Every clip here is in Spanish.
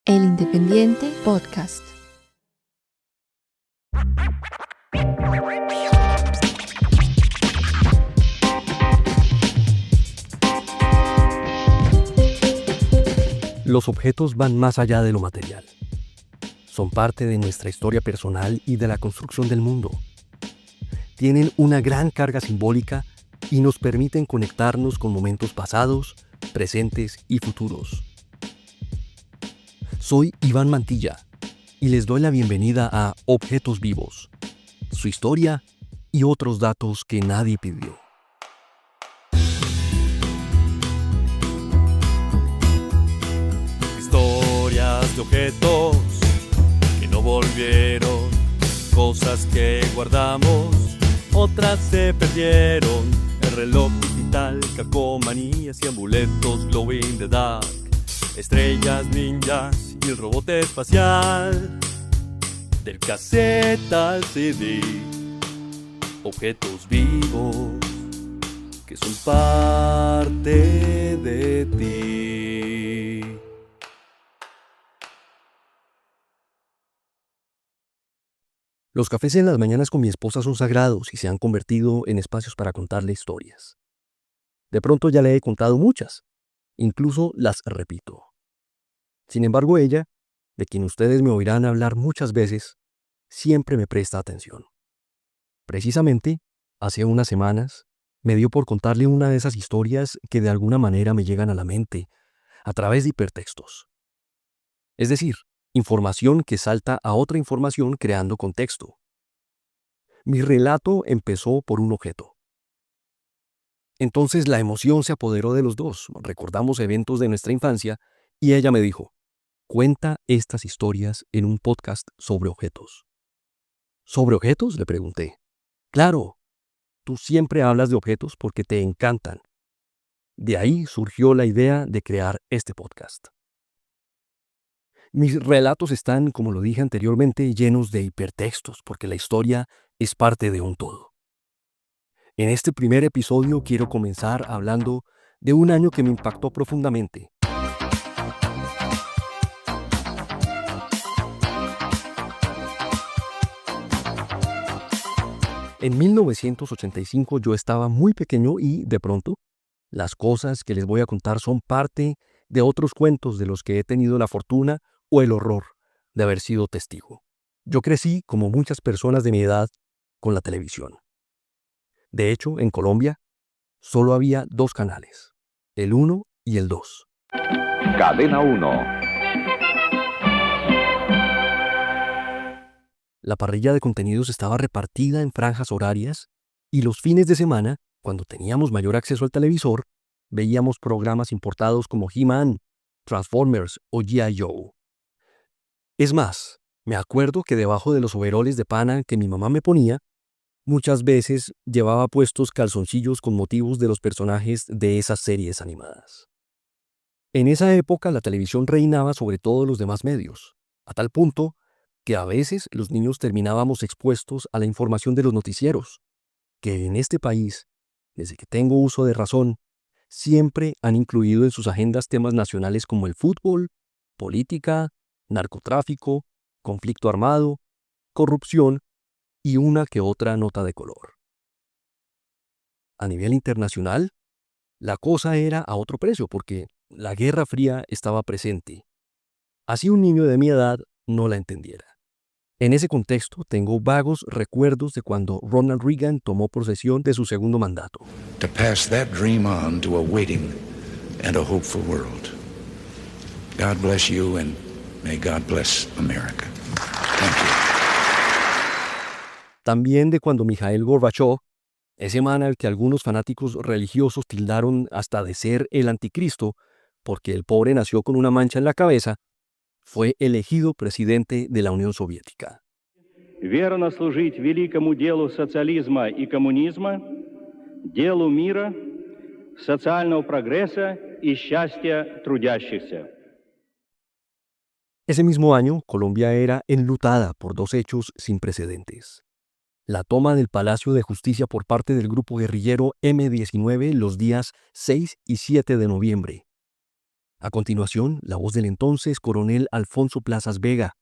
El Independiente Podcast. Los objetos van más allá de lo material. Son parte de nuestra historia personal y de la construcción del mundo. Tienen una gran carga simbólica y nos permiten conectarnos con momentos pasados, presentes y futuros. Soy Iván Mantilla y les doy la bienvenida a Objetos Vivos, su historia y otros datos que nadie pidió. Historias de objetos que no volvieron, cosas que guardamos, otras se perdieron. El reloj digital, calcomanías y amuletos glow in the dark, estrellas ninjas y el robot espacial. Del cassette al CD, objetos vivos que son parte de ti. Los cafés en las mañanas con mi esposa son sagrados y se han convertido en espacios para contarle historias. De pronto ya le he contado muchas, incluso las repito. Sin embargo, ella, de quien ustedes me oirán hablar muchas veces, siempre me presta atención. Precisamente, hace unas semanas, me dio por contarle una de esas historias que de alguna manera me llegan a la mente a través de hipertextos. Es decir, información que salta a otra información creando contexto. Mi relato empezó por un objeto. Entonces la emoción se apoderó de los dos, recordamos eventos de nuestra infancia y ella me dijo: cuenta estas historias en un podcast sobre objetos. ¿Sobre objetos?, le pregunté. Claro, tú siempre hablas de objetos porque te encantan. De ahí surgió la idea de crear este podcast. Mis relatos están, como lo dije anteriormente, llenos de hipertextos porque la historia es parte de un todo. En este primer episodio quiero comenzar hablando de un año que me impactó profundamente. En 1985 yo estaba muy pequeño y, de pronto, las cosas que les voy a contar son parte de otros cuentos de los que he tenido la fortuna o el horror de haber sido testigo. Yo crecí, como muchas personas de mi edad, con la televisión. De hecho, en Colombia, solo había dos canales, el 1 y el 2. Cadena 1. La parrilla de contenidos estaba repartida en franjas horarias y los fines de semana, cuando teníamos mayor acceso al televisor, veíamos programas importados como He-Man, Transformers o G.I. Joe. Es más, me acuerdo que debajo de los overoles de pana que mi mamá me ponía, muchas veces llevaba puestos calzoncillos con motivos de los personajes de esas series animadas. En esa época la televisión reinaba sobre todos los demás medios, a tal punto que a veces los niños terminábamos expuestos a la información de los noticieros, que en este país, desde que tengo uso de razón, siempre han incluido en sus agendas temas nacionales como el fútbol, política, narcotráfico, conflicto armado, corrupción y una que otra nota de color. A nivel internacional, la cosa era a otro precio porque la Guerra Fría estaba presente. Así un niño de mi edad no la entendiera. En ese contexto tengo vagos recuerdos de cuando Ronald Reagan tomó posesión de su segundo mandato. To pass that dream on to a waiting and a hopeful world. God bless you and may God bless America. Thank you. También de cuando Mikhail Gorbachev, ese man al que algunos fanáticos religiosos tildaron hasta de ser el anticristo, porque el pobre nació con una mancha en la cabeza, fue elegido presidente de la Unión Soviética. Верно служить великому делу социализма и коммунизма, делу мира, социального прогресса и счастья трудящихся. Ese mismo año, Colombia era enlutada por dos hechos sin precedentes. La toma del Palacio de Justicia por parte del grupo guerrillero M-19 los días 6 y 7 de noviembre. A continuación, la voz del entonces coronel Alfonso Plazas Vega,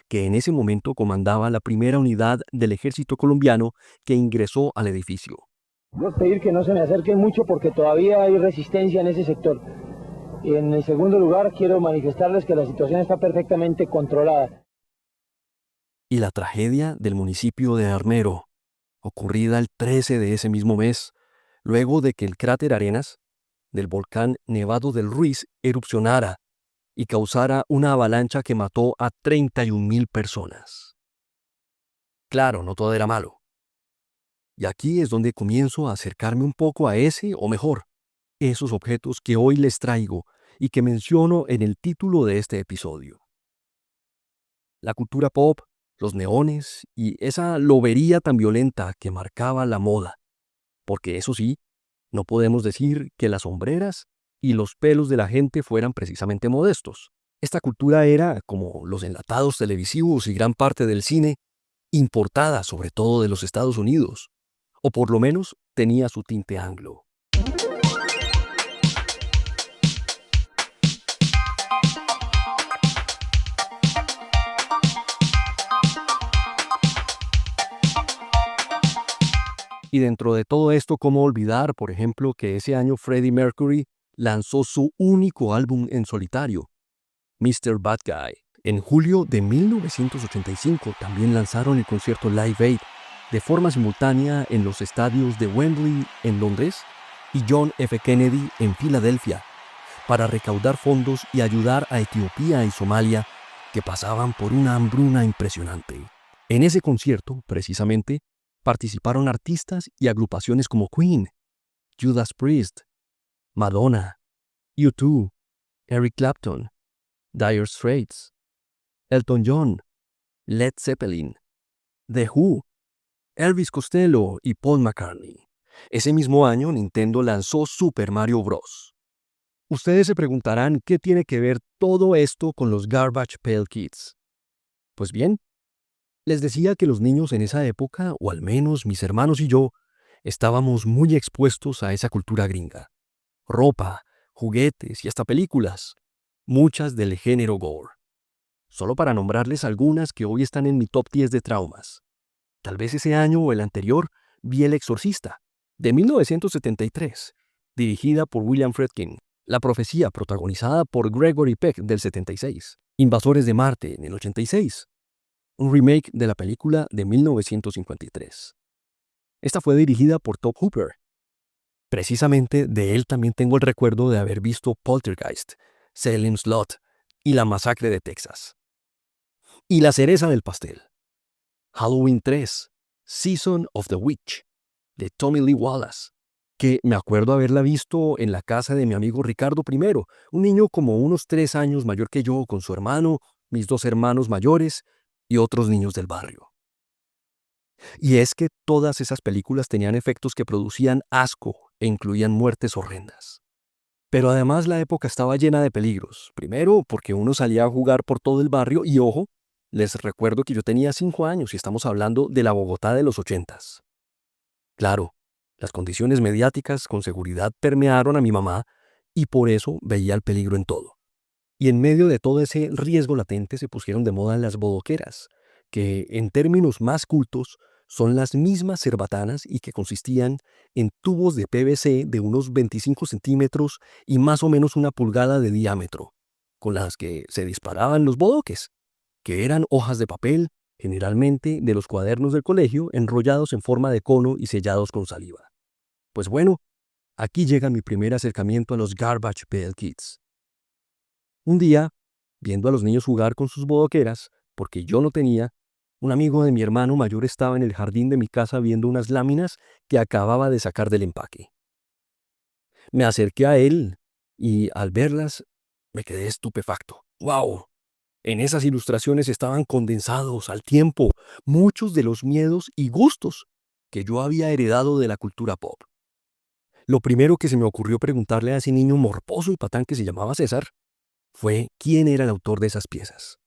que en ese momento comandaba la primera unidad del ejército colombiano que ingresó al edificio. Quiero pedir que no se me acerquen mucho porque todavía hay resistencia en ese sector. En el segundo lugar, quiero manifestarles que la situación está perfectamente controlada. Y la tragedia del municipio de Armero, ocurrida el 13 de ese mismo mes, luego de que el cráter Arenas del volcán Nevado del Ruiz erupcionara y causara una avalancha que mató a 31.000 personas. Claro, no todo era malo. Y aquí es donde comienzo a acercarme un poco a ese, o mejor, esos objetos que hoy les traigo y que menciono en el título de este episodio. La cultura pop, los neones y esa lobería tan violenta que marcaba la moda. Porque eso sí, no podemos decir que las hombreras y los pelos de la gente fueran precisamente modestos. Esta cultura era, como los enlatados televisivos y gran parte del cine, importada sobre todo de los Estados Unidos, o por lo menos tenía su tinte anglo. Y dentro de todo esto, ¿cómo olvidar, por ejemplo, que ese año Freddie Mercury lanzó su único álbum en solitario, Mr. Bad Guy? En julio de 1985 también lanzaron el concierto Live Aid de forma simultánea en los estadios de Wembley en Londres y John F. Kennedy en Filadelfia para recaudar fondos y ayudar a Etiopía y Somalia, que pasaban por una hambruna impresionante. En ese concierto, precisamente, participaron artistas y agrupaciones como Queen, Judas Priest, Madonna, U2, Eric Clapton, Dire Straits, Elton John, Led Zeppelin, The Who, Elvis Costello y Paul McCartney. Ese mismo año Nintendo lanzó Super Mario Bros. Ustedes se preguntarán qué tiene que ver todo esto con los Garbage Pail Kids. Pues bien, les decía que los niños en esa época, o al menos mis hermanos y yo, estábamos muy expuestos a esa cultura gringa. Ropa, juguetes y hasta películas, muchas del género gore. Solo para nombrarles algunas que hoy están en mi top 10 de traumas. Tal vez ese año o el anterior vi El Exorcista, de 1973, dirigida por William Friedkin. La Profecía, protagonizada por Gregory Peck, del 76. Invasores de Marte, en el 86. Un remake de la película de 1953. Esta fue dirigida por Tobe Hooper. Precisamente de él también tengo el recuerdo de haber visto Poltergeist, Salem Slot y La Masacre de Texas. Y la cereza del pastel, Halloween 3, Season of the Witch, de Tommy Lee Wallace, que me acuerdo haberla visto en la casa de mi amigo Ricardo I, un niño como unos 3 años mayor que yo, con su hermano, mis 2 hermanos mayores y otros niños del barrio. Y es que todas esas películas tenían efectos que producían asco e incluían muertes horrendas. Pero además la época estaba llena de peligros. Primero, porque uno salía a jugar por todo el barrio y, ojo, les recuerdo que yo tenía 5 años y estamos hablando de la Bogotá de los 80s. Claro, las condiciones mediáticas con seguridad permearon a mi mamá y por eso veía el peligro en todo. Y en medio de todo ese riesgo latente se pusieron de moda las bodoqueras, que en términos más cultos son las mismas cerbatanas y que consistían en tubos de PVC de unos 25 centímetros y más o menos 1 pulgada de diámetro, con las que se disparaban los bodoques, que eran hojas de papel, generalmente de los cuadernos del colegio, enrollados en forma de cono y sellados con saliva. Pues bueno, aquí llega mi primer acercamiento a los Garbage Pail Kids. Un día, viendo a los niños jugar con sus bodoqueras, porque yo no tenía, un amigo de mi hermano mayor estaba en el jardín de mi casa viendo unas láminas que acababa de sacar del empaque. Me acerqué a él y al verlas me quedé estupefacto. ¡Wow! En esas ilustraciones estaban condensados al tiempo muchos de los miedos y gustos que yo había heredado de la cultura pop. Lo primero que se me ocurrió preguntarle a ese niño morboso y patán que se llamaba César fue quién era el autor de esas piezas.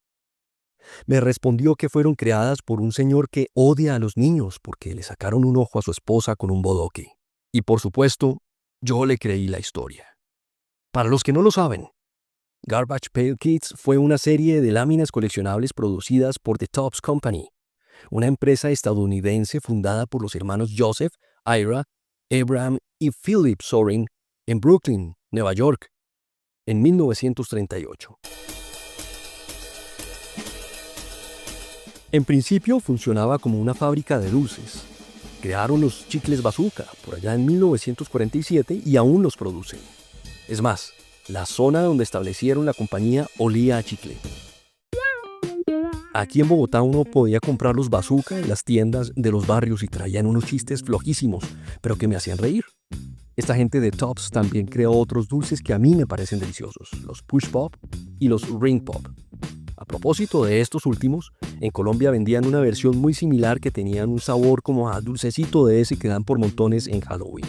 Me respondió que fueron creadas por un señor que odia a los niños porque le sacaron un ojo a su esposa con un bodoque. Y por supuesto, yo le creí la historia. Para los que no lo saben, Garbage Pail Kids fue una serie de láminas coleccionables producidas por The Topps Company, una empresa estadounidense fundada por los hermanos Joseph, Ira, Abraham y Philip Sorin en Brooklyn, Nueva York, en 1938. En principio funcionaba como una fábrica de dulces. Crearon los chicles Bazooka por allá en 1947 y aún los producen. Es más, la zona donde establecieron la compañía olía a chicle. Aquí en Bogotá uno podía comprar los Bazooka en las tiendas de los barrios y traían unos chistes flojísimos, pero que me hacían reír. Esta gente de Topps también creó otros dulces que a mí me parecen deliciosos, los Push Pop y los Ring Pop. A propósito de estos últimos, en Colombia vendían una versión muy similar que tenían un sabor como a dulcecito de ese que dan por montones en Halloween.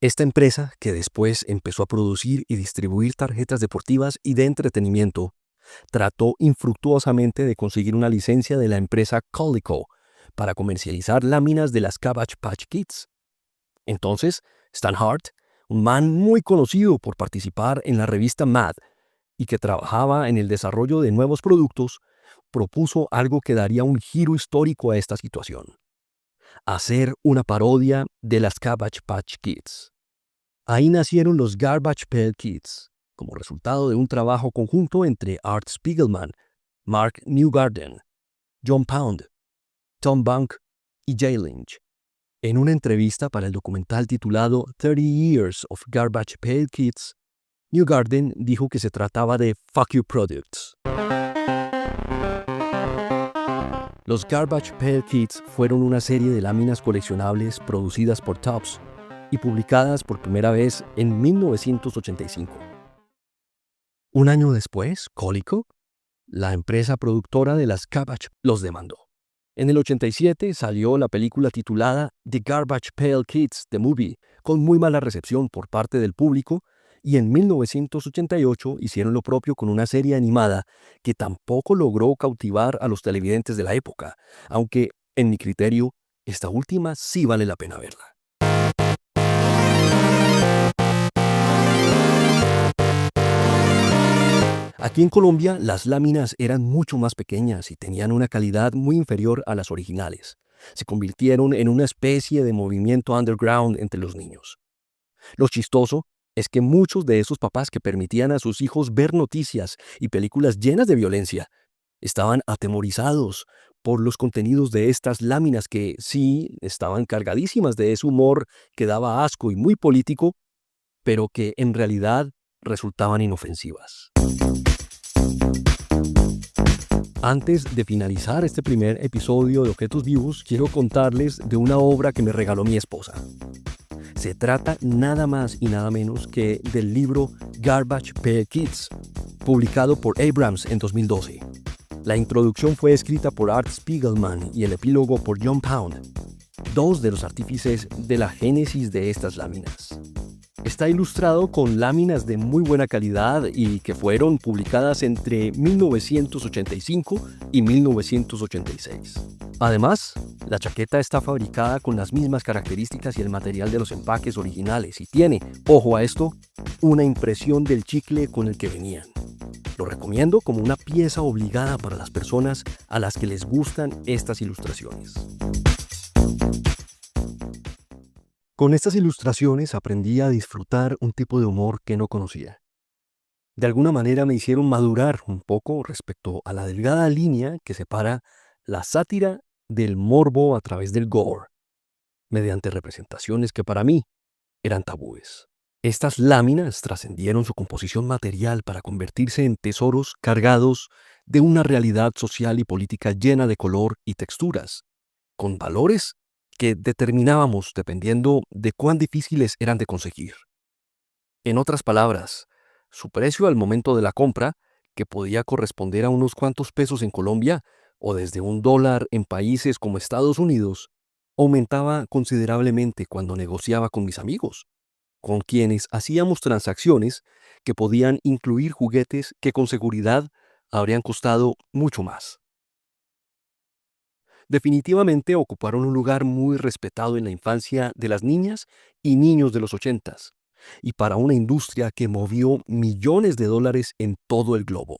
Esta empresa, que después empezó a producir y distribuir tarjetas deportivas y de entretenimiento, trató infructuosamente de conseguir una licencia de la empresa Coleco para comercializar láminas de las Cabbage Patch Kids. Entonces, Stan Hart, un man muy conocido por participar en la revista Mad y que trabajaba en el desarrollo de nuevos productos, propuso algo que daría un giro histórico a esta situación: hacer una parodia de las Cabbage Patch Kids. Ahí nacieron los Garbage Pail Kids, como resultado de un trabajo conjunto entre Art Spiegelman, Mark Newgarden, John Pound, Tom Bank y Jay Lynch. En una entrevista para el documental titulado 30 Years of Garbage Pail Kids, Newgarden dijo que se trataba de Fuck You Products. Los Garbage Pail Kids fueron una serie de láminas coleccionables producidas por Topps y publicadas por primera vez en 1985. Un año después, Coleco, la empresa productora de las Cabbage, los demandó. En el 87 salió la película titulada The Garbage Pail Kids, The Movie, con muy mala recepción por parte del público, y en 1988 hicieron lo propio con una serie animada que tampoco logró cautivar a los televidentes de la época, aunque, en mi criterio, esta última sí vale la pena verla. Aquí en Colombia las láminas eran mucho más pequeñas y tenían una calidad muy inferior a las originales. Se convirtieron en una especie de movimiento underground entre los niños. Lo chistoso es que muchos de esos papás que permitían a sus hijos ver noticias y películas llenas de violencia estaban atemorizados por los contenidos de estas láminas que sí estaban cargadísimas de ese humor que daba asco y muy político, pero que en realidad resultaban inofensivas. Antes de finalizar este primer episodio de Objetos Vivos, quiero contarles de una obra que me regaló mi esposa. Se trata nada más y nada menos que del libro Garbage Pail Kids, publicado por Abrams en 2012. La introducción fue escrita por Art Spiegelman y el epílogo por John Pound, dos de los artífices de la génesis de estas láminas. Está ilustrado con láminas de muy buena calidad y que fueron publicadas entre 1985 y 1986. Además, la chaqueta está fabricada con las mismas características y el material de los empaques originales y tiene, ojo a esto, una impresión del chicle con el que venían. Lo recomiendo como una pieza obligada para las personas a las que les gustan estas ilustraciones. Con estas ilustraciones aprendí a disfrutar un tipo de humor que no conocía. De alguna manera me hicieron madurar un poco respecto a la delgada línea que separa la sátira del morbo a través del gore, mediante representaciones que para mí eran tabúes. Estas láminas trascendieron su composición material para convertirse en tesoros cargados de una realidad social y política llena de color y texturas, con valores que determinábamos dependiendo de cuán difíciles eran de conseguir. En otras palabras, su precio al momento de la compra, que podía corresponder a unos cuantos pesos en Colombia o desde $1 en países como Estados Unidos, aumentaba considerablemente cuando negociaba con mis amigos, con quienes hacíamos transacciones que podían incluir juguetes que con seguridad habrían costado mucho más. Definitivamente ocuparon un lugar muy respetado en la infancia de las niñas y niños de los 80s, y para una industria que movió millones de dólares en todo el globo.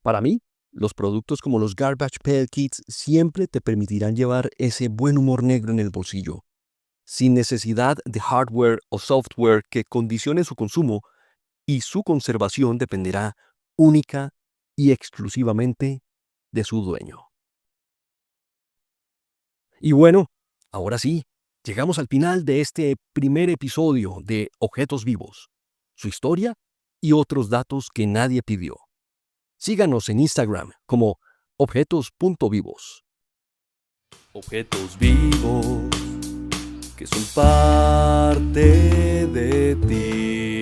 Para mí, los productos como los Garbage Pail Kids siempre te permitirán llevar ese buen humor negro en el bolsillo, sin necesidad de hardware o software que condicione su consumo, y su conservación dependerá única y exclusivamente de su dueño. Y bueno, ahora sí, llegamos al final de este primer episodio de Objetos Vivos, su historia y otros datos que nadie pidió. Síganos en Instagram como objetos.vivos. Objetos vivos que son parte de ti.